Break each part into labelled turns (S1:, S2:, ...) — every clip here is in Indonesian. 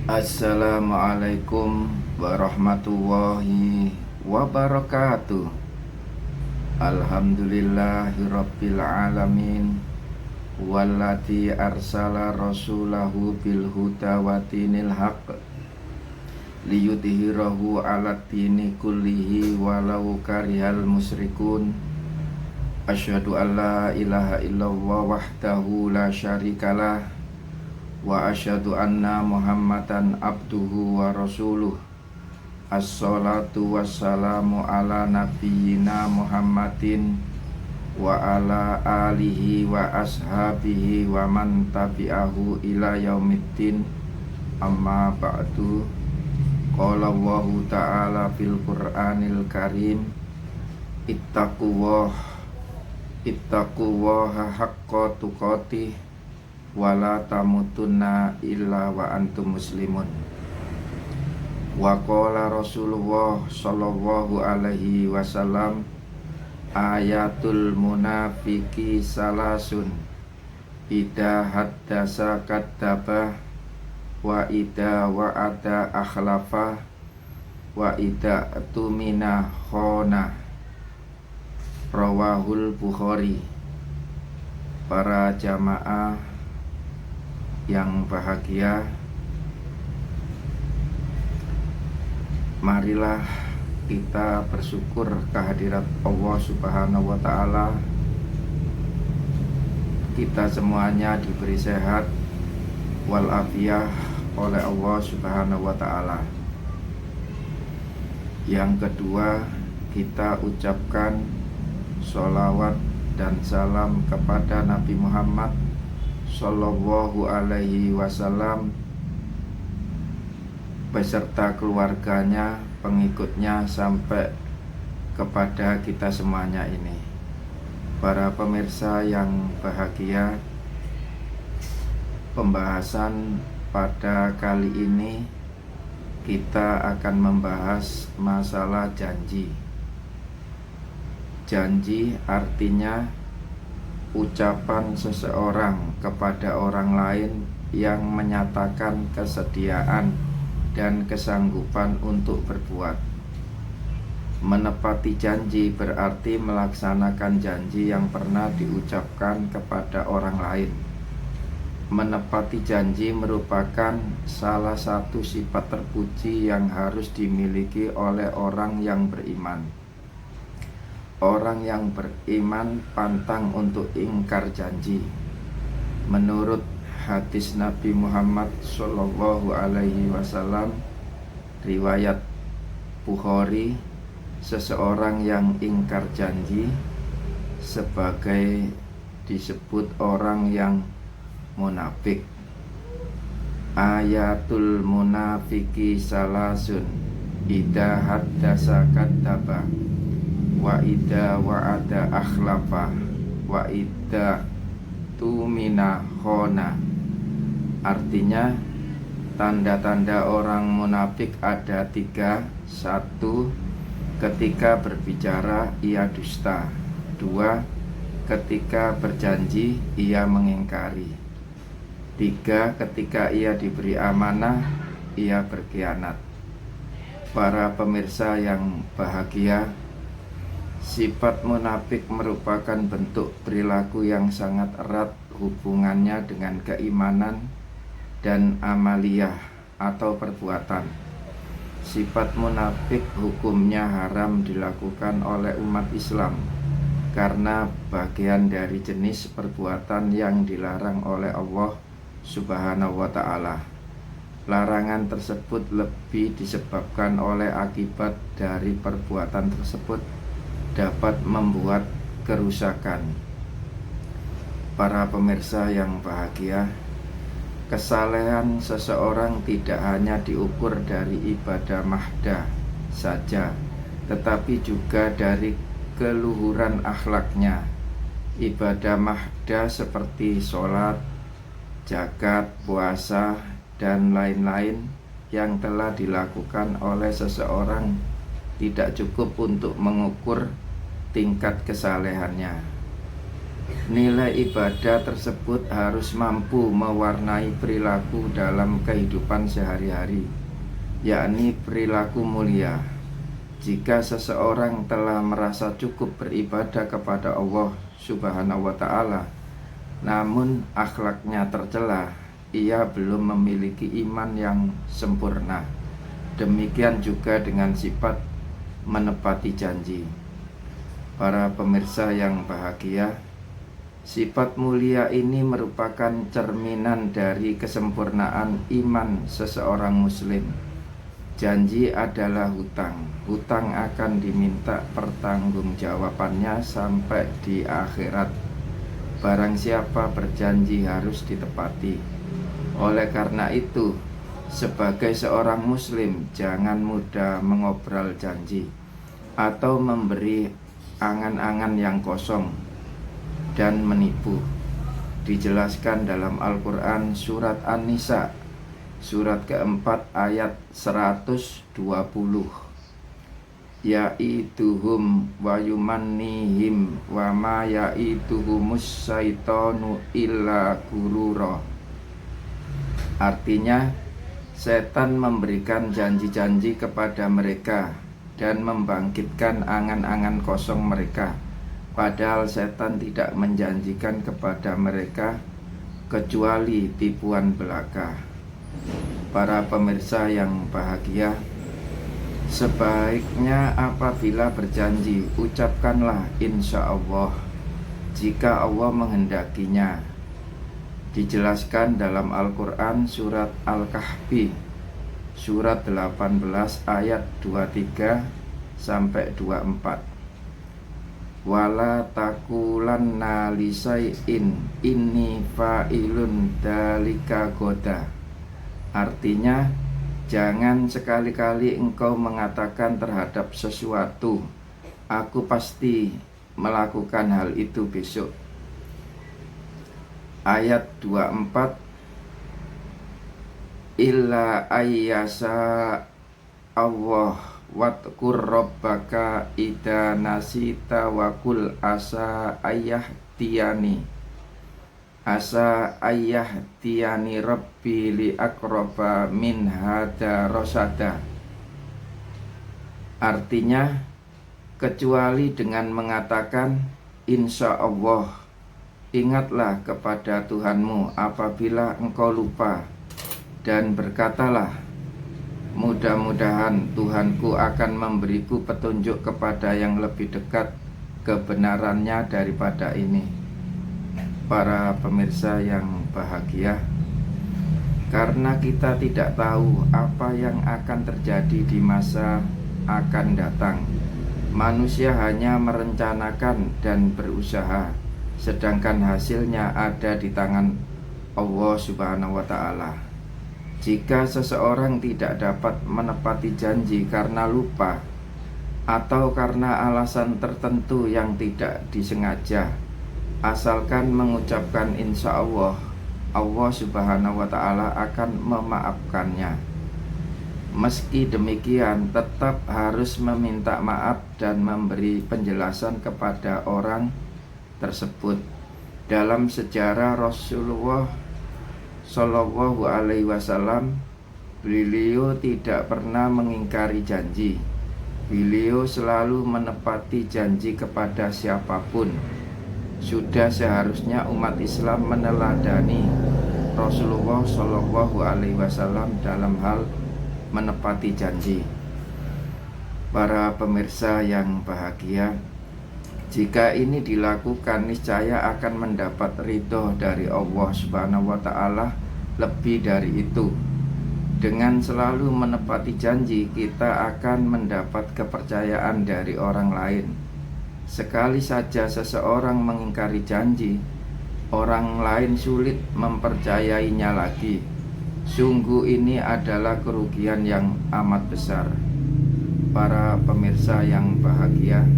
S1: Assalamualaikum warahmatullahi wabarakatuh. Alhamdulillahirabbil alamin. Wallati arsala rasulahu bil huda wa dinil haqq liyudhhirahu 'alat dini kullihi walau karihal musyrikun. Asyhadu an la ilaha illallah wahdahu la syarikalah wa asyhadu anna Muhammadan abduhu wa rasuluh. Assalatu wassalamu ala nabiyyina Muhammadin wa ala alihi wa ashabihi wa man tabi'ahu ila yaumiddin. Amma ba'du. Qala Allahu ta'ala fil Qur'anil Karim, ittaqullaha haqqa tuqatih wala tamutunna illa wa antum muslimun. Wa qala Rasulullah sallallahu alaihi wasallam, ayatul munafiqi salasun, idza haddasa kadzdzaba wa idza wa'ada akhlafa wa idza tumina khana. Rawahul Bukhari. Para jamaah yang bahagia, marilah kita bersyukur kehadirat Allah Subhanahu wa ta'ala. Kita semuanya diberi sehat walafiat oleh Allah Subhanahu wa ta'ala. Yang kedua, kita ucapkan sholawat dan salam kepada Nabi Muhammad sallallahu alaihi wasallam beserta keluarganya, pengikutnya sampai kepada kita semuanya ini. Para pemirsa yang bahagia, pembahasan pada kali ini kita akan membahas masalah janji. Janji artinya ucapan seseorang kepada orang lain yang menyatakan kesediaan dan kesanggupan untuk berbuat. Menepati janji berarti melaksanakan janji yang pernah diucapkan kepada orang lain. Menepati janji merupakan salah satu sifat terpuji yang harus dimiliki oleh orang yang beriman. Orang yang beriman pantang untuk ingkar janji. Menurut hadis Nabi Muhammad sallallahu alaihi wasallam riwayat Bukhari, seseorang yang ingkar janji sebagai disebut orang yang munafik. Ayatul munafiqi salasun, idza haddasa kadzdzaba wa idza wa'ada akhlafa wa idza tumina khona. Artinya, tanda-tanda orang munafik ada 3. 1. Ketika berbicara ia dusta. 2. Ketika berjanji ia mengingkari. 3. Ketika ia diberi amanah ia berkhianat. Para pemirsa yang bahagia, sifat munafik merupakan bentuk perilaku yang sangat erat hubungannya dengan keimanan dan amaliyah atau perbuatan. Sifat munafik hukumnya haram dilakukan oleh umat Islam karena bagian dari jenis perbuatan yang dilarang oleh Allah Subhanahu wa ta'ala. Larangan tersebut lebih disebabkan oleh akibat dari perbuatan tersebut dapat membuat kerusakan. Para pemirsa yang bahagia, kesalehan seseorang tidak hanya diukur dari ibadah mahdah saja, tetapi juga dari keluhuran akhlaknya. Ibadah mahdah seperti sholat, zakat, puasa, dan lain-lain yang telah dilakukan oleh seseorang tidak cukup untuk mengukur tingkat kesalehannya. Nilai ibadah tersebut harus mampu mewarnai perilaku dalam kehidupan sehari-hari, yakni perilaku mulia. Jika seseorang telah merasa cukup beribadah kepada Allah Subhanahu wa Ta'ala, namun akhlaknya tercela, ia belum memiliki iman yang sempurna. Demikian juga dengan sifat menepati janji. Para pemirsa yang bahagia, sifat mulia ini merupakan cerminan dari kesempurnaan iman seseorang muslim. Janji adalah hutang. Hutang akan diminta pertanggungjawabannya sampai di akhirat. Barang siapa berjanji harus ditepati. Oleh karena itu, sebagai seorang muslim, jangan mudah mengobrol janji atau memberi angan-angan yang kosong dan menipu. Dijelaskan dalam Al-Quran surat An-Nisa surat keempat ayat 120, ya'iduhum wa yumannihim wa ma ya'iduhumus syaitonu illa gurura. Artinya, setan memberikan janji-janji kepada mereka dan membangkitkan angan-angan kosong mereka, padahal setan tidak menjanjikan kepada mereka kecuali tipuan belaka. Para pemirsa yang bahagia, sebaiknya apabila berjanji, ucapkanlah insya Allah jika Allah menghendakinya. Dijelaskan dalam Al-Quran surat Al-Kahfi surat 18 ayat 23 sampai 24. Wala takulanna lisai'in inni fa'ilun dalika goda. Artinya, jangan sekali-kali engkau mengatakan terhadap sesuatu, aku pasti melakukan hal itu besok. Ayat 24, illa ayyasa Allah wadkur rabbaka ida nasita wakul asa ayah tiani rabbi li akroba min hada rosada. Artinya, kecuali dengan mengatakan insya Allah, ingatlah kepada Tuhanmu apabila engkau lupa, dan berkatalah, mudah-mudahan Tuhanku akan memberiku petunjuk kepada yang lebih dekat kebenarannya daripada ini. Para pemirsa yang bahagia, karena kita tidak tahu apa yang akan terjadi di masa akan datang, manusia hanya merencanakan dan berusaha, sedangkan hasilnya ada di tangan Allah Subhanahu wa Ta'ala. Jika seseorang tidak dapat menepati janji karena lupa atau karena alasan tertentu yang tidak disengaja, asalkan mengucapkan insya Allah, Allah Subhanahu wa Ta'ala akan memaafkannya. Meski demikian, tetap harus meminta maaf dan memberi penjelasan kepada orang tersebut. Dalam sejarah Rasulullah Shallallahu Alaihi Wasallam, beliau tidak pernah mengingkari janji. Beliau selalu menepati janji kepada siapapun. Sudah seharusnya umat Islam meneladani Rasulullah Shallallahu Alaihi Wasallam dalam hal menepati janji. Para pemirsa yang bahagia, jika ini dilakukan, niscaya akan mendapat ridho dari Allah Subhanahu wa Ta'ala. Lebih dari itu, dengan selalu menepati janji, kita akan mendapat kepercayaan dari orang lain. Sekali saja seseorang mengingkari janji, orang lain sulit mempercayainya lagi. Sungguh ini adalah kerugian yang amat besar. Para pemirsa yang bahagia,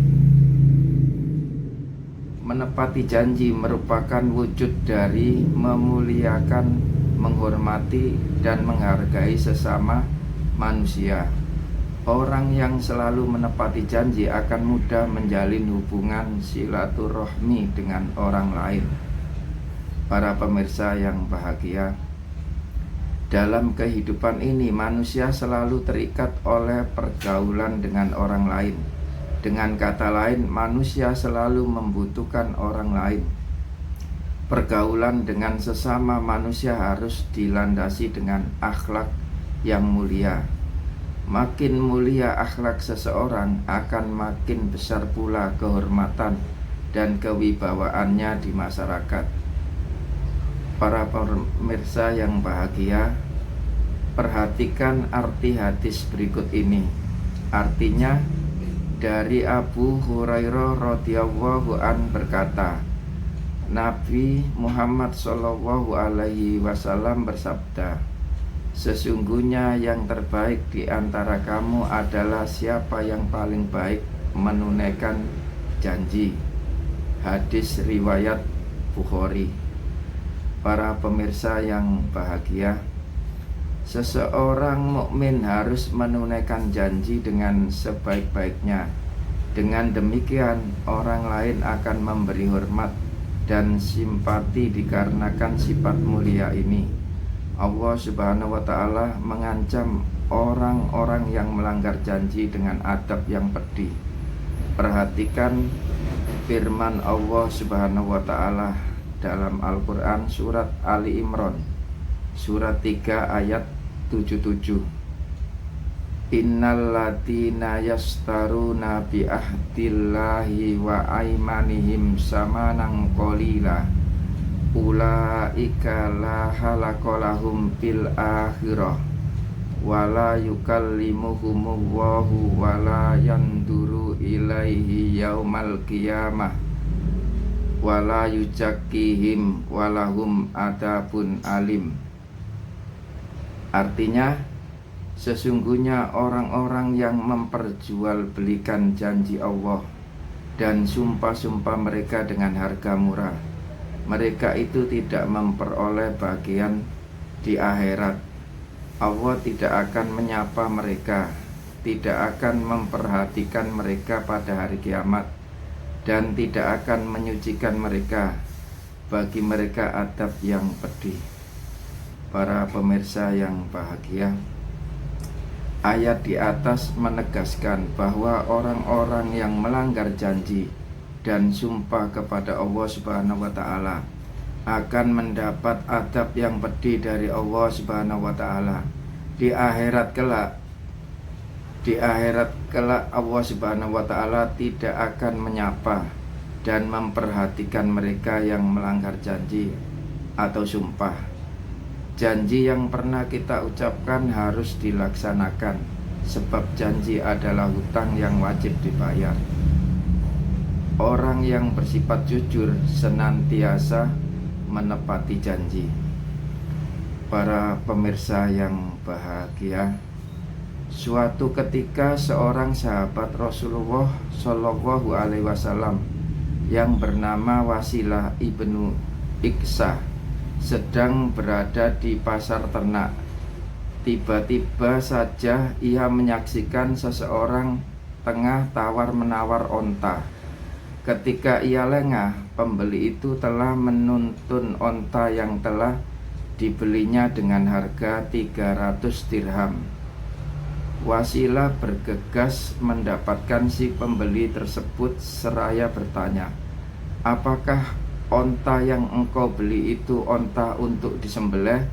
S1: menepati janji merupakan wujud dari memuliakan, menghormati, dan menghargai sesama manusia. Orang yang selalu menepati janji akan mudah menjalin hubungan silaturahmi dengan orang lain. Para pemirsa yang bahagia, dalam kehidupan ini manusia selalu terikat oleh pergaulan dengan orang lain. Dengan kata lain, manusia selalu membutuhkan orang lain. Pergaulan dengan sesama manusia harus dilandasi dengan akhlak yang mulia. Makin mulia akhlak seseorang, akan makin besar pula kehormatan dan kewibawaannya di masyarakat. Para pemirsa yang bahagia, perhatikan arti hadis berikut ini. Artinya, dari Abu Hurairah radhiyallahu an berkata, Nabi Muhammad sallallahu alaihi wasallam bersabda, sesungguhnya yang terbaik di antara kamu adalah siapa yang paling baik menunaikan janji. Hadis riwayat Bukhari. Para pemirsa yang bahagia, seseorang mukmin harus menunaikan janji dengan sebaik-baiknya. Dengan demikian, orang lain akan memberi hormat dan simpati dikarenakan sifat mulia ini. Allah Subhanahu wa Ta'ala mengancam orang-orang yang melanggar janji dengan adab yang pedih. Perhatikan firman Allah Subhanahu wa Ta'ala dalam Al-Quran surat Ali Imran surat 3 ayat 77. Innal ladina yastaruna bi ahdillahi wa aimanihim samanan qalila ulaika la halakolahum fil akhirah wala yukallimuhumullahu wala yanduru ilaihi yaumal qiyamah wala yuzakkihim walahum adabun alim. Artinya, sesungguhnya orang-orang yang memperjualbelikan janji Allah dan sumpah-sumpah mereka dengan harga murah, mereka itu tidak memperoleh bagian di akhirat. Allah tidak akan menyapa mereka, tidak akan memperhatikan mereka pada hari kiamat, dan tidak akan menyucikan mereka. Bagi mereka adab yang pedih. Para pemirsa yang bahagia, ayat di atas menegaskan bahwa orang-orang yang melanggar janji dan sumpah kepada Allah Subhanahu wa Ta'ala akan mendapat adab yang pedih dari Allah Subhanahu wa Ta'ala. Di akhirat kelak Allah Subhanahu wa Ta'ala tidak akan menyapa dan memperhatikan mereka yang melanggar janji atau sumpah. Janji yang pernah kita ucapkan harus dilaksanakan, sebab janji adalah hutang yang wajib dibayar. Orang yang bersifat jujur senantiasa menepati janji. Para pemirsa yang bahagia, suatu ketika seorang sahabat Rasulullah Shallallahu alaihi wasallam yang bernama Wasilah ibnu Iqsa sedang berada di pasar ternak. Tiba-tiba saja ia menyaksikan seseorang tengah tawar-menawar onta. Ketika ia lengah, pembeli itu telah menuntun onta yang telah dibelinya dengan harga 300 dirham. Wasilah bergegas mendapatkan si pembeli tersebut seraya bertanya, apakah onta yang engkau beli itu onta untuk disembelih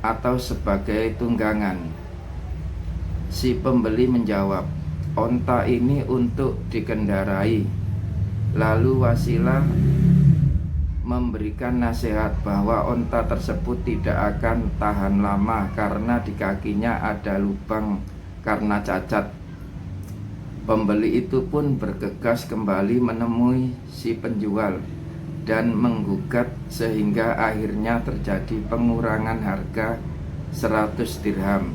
S1: atau sebagai tunggangan? Si pembeli menjawab, onta ini untuk dikendarai. Lalu Wasilah memberikan nasihat bahwa onta tersebut tidak akan tahan lama karena di kakinya ada lubang karena cacat. Pembeli itu pun bergegas kembali menemui si penjual dan menggugat sehingga akhirnya terjadi pengurangan harga 100 dirham.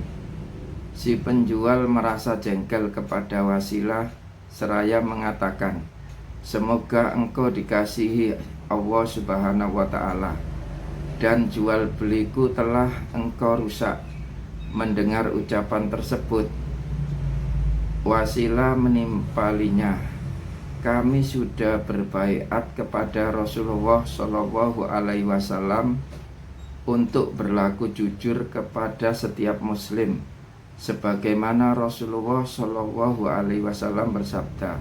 S1: Si penjual merasa jengkel kepada Wasilah seraya mengatakan, semoga engkau dikasihi Allah Subhanahu wa Ta'ala dan jual beliku telah engkau rusak. Mendengar ucapan tersebut, wasilah menimpalinya. Kami sudah berbaiat kepada Rasulullah Shallallahu Alaihi Wasallam untuk berlaku jujur kepada setiap muslim, sebagaimana Rasulullah Shallallahu Alaihi Wasallam bersabda,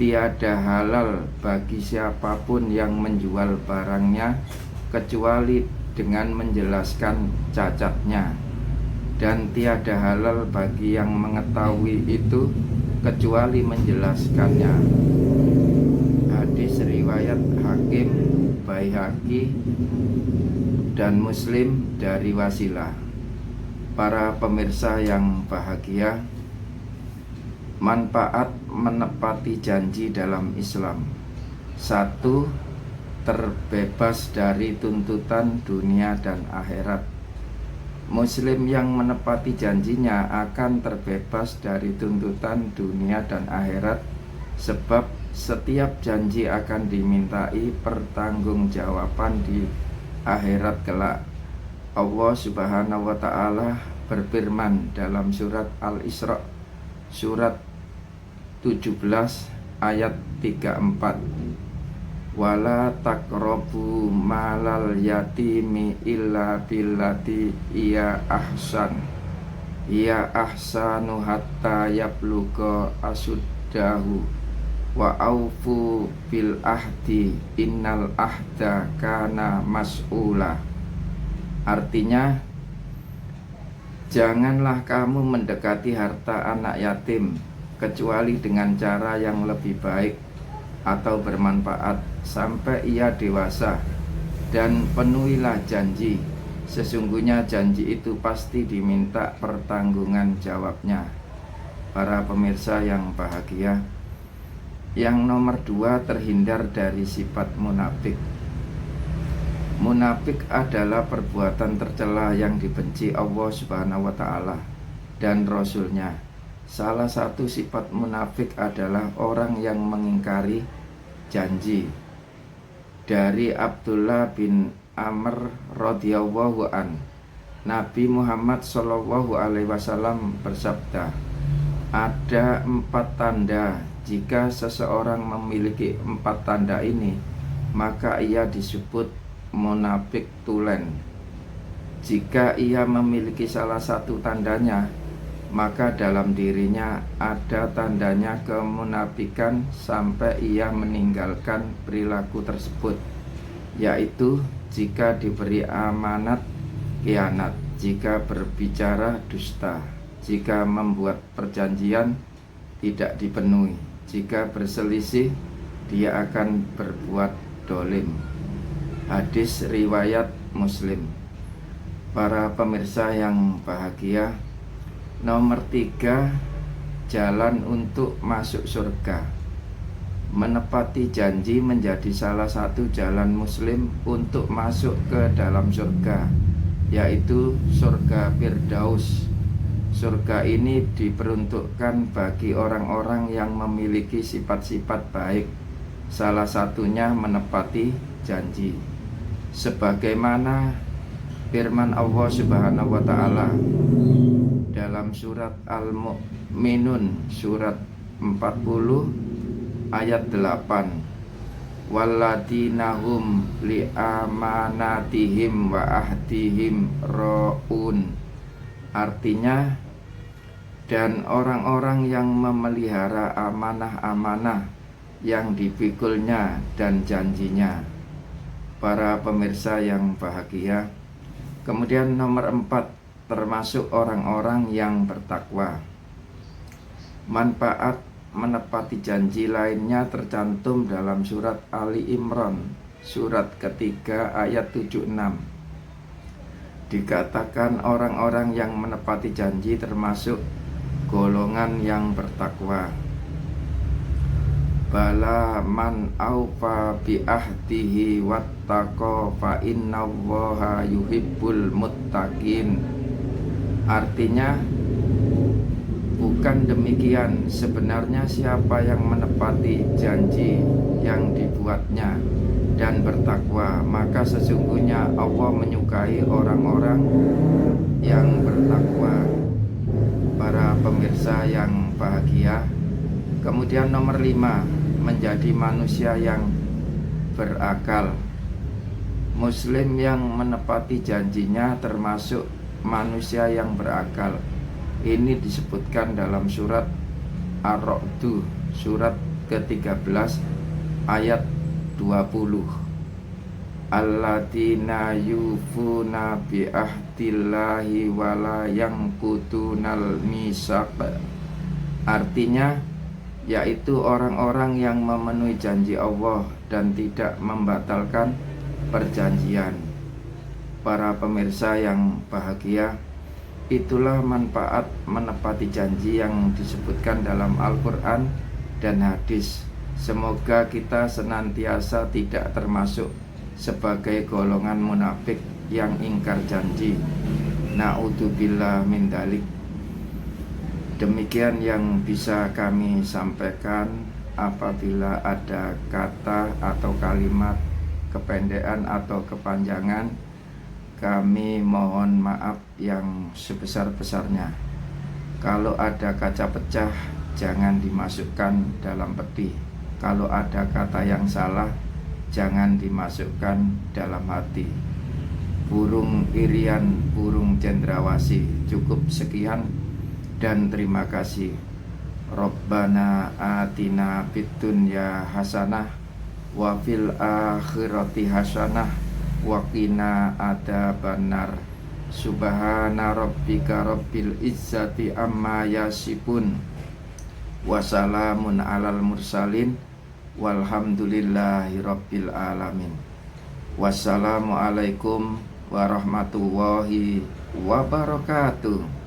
S1: tiada halal bagi siapapun yang menjual barangnya kecuali dengan menjelaskan cacatnya, dan tiada halal bagi yang mengetahui itu kecuali menjelaskannya. Hadis riwayat Hakim, Baihaqi, dan Muslim dari Wasilah. Para pemirsa yang bahagia, manfaat menepati janji dalam Islam. 1. Terbebas dari tuntutan dunia dan akhirat. Muslim yang menepati janjinya akan terbebas dari tuntutan dunia dan akhirat, sebab setiap janji akan dimintai pertanggungjawaban di akhirat kelak. Allah Subhanahu wa Ta'ala berfirman dalam surat Al-Isra, surat 17 ayat 34, wala taqrabu malal yatimi illa billati iya ahsanu hatta yabluga asuddahu wa aufu bil ahdi innal ahda kana mas'ula. Artinya, janganlah kamu mendekati harta anak yatim kecuali dengan cara yang lebih baik atau bermanfaat sampai ia dewasa, dan penuhilah janji. Sesungguhnya janji itu pasti diminta pertanggungan jawabnya. Para pemirsa yang bahagia, yang nomor 2, terhindar dari sifat munafik. Munafik adalah perbuatan tercela yang dibenci Allah Subhanahu wa Ta'ala dan Rasulnya. Salah satu sifat munafik adalah orang yang mengingkari janji. Dari Abdullah bin Amr radhiyallahu an, Nabi Muhammad sallallahu alaihi wasallam bersabda, ada 4 tanda. Jika seseorang memiliki 4 tanda ini, maka ia disebut munafik tulen. Jika ia memiliki salah satu tandanya, maka dalam dirinya ada tandanya kemunafikan sampai ia meninggalkan perilaku tersebut, yaitu jika diberi amanat khianat, jika berbicara dusta, jika membuat perjanjian tidak dipenuhi, jika berselisih dia akan berbuat dolim. Hadis riwayat Muslim. Para pemirsa yang bahagia, nomor 3, jalan untuk masuk surga. Menepati janji menjadi salah satu jalan muslim untuk masuk ke dalam surga, yaitu surga Firdaus. Surga ini diperuntukkan bagi orang-orang yang memiliki sifat-sifat baik, salah satunya menepati janji. Sebagaimana firman Allah Subhanahu wa Ta'ala dalam surat Al-Mu'minun surat 40 ayat 8, walladinahum li'amanatihim wa ahdihim ra'un. Artinya, dan orang-orang yang memelihara amanah-amanah yang dipikulnya dan janjinya. Para pemirsa yang bahagia, kemudian nomor 4, termasuk orang-orang yang bertakwa. Manfaat menepati janji lainnya tercantum dalam surat Ali Imran surat ketiga ayat 76. Dikatakan orang-orang yang menepati janji termasuk golongan yang bertakwa. Bala man aufa bi ahdihi wattaqa fa innallaha yuhibbul muttaqin. Artinya, bukan demikian. Sebenarnya siapa yang menepati janji yang dibuatnya dan bertakwa, maka sesungguhnya Allah menyukai orang-orang yang bertakwa. para pemirsa yang bahagia. Kemudian nomor 5, menjadi manusia yang berakal. Muslim yang menepati janjinya termasuk manusia yang berakal. Ini disebutkan dalam surat Ar-Ra'd, surat ke-13 ayat 20. Alladzina yufuna bi ahdillahi wala yanqudunal mitsaq. Artinya yaitu orang-orang yang memenuhi janji Allah dan tidak membatalkan perjanjian. Para pemirsa yang bahagia, itulah manfaat menepati janji yang disebutkan dalam Al-Quran dan hadis. Semoga kita senantiasa tidak termasuk sebagai golongan munafik yang ingkar janji. Na'udzubillah min dzalik. Demikian yang bisa kami sampaikan. Apabila ada kata atau kalimat kependekan atau kepanjangan, kami mohon maaf yang sebesar-besarnya. Kalau ada kaca pecah, jangan dimasukkan dalam peti. Kalau ada kata yang salah, jangan dimasukkan dalam hati. Burung irian, burung cendrawasih. Cukup sekian dan terima kasih. Rabbana atina fid dunya hasanah wa fil akhirati hasanah wa qina adzabannar. Subhana rabbika rabbil izzati amma yasifun wa salamun alal mursalin walhamdulillahi rabbil alamin. Wassalamualaikum warahmatullahi wabarakatuh.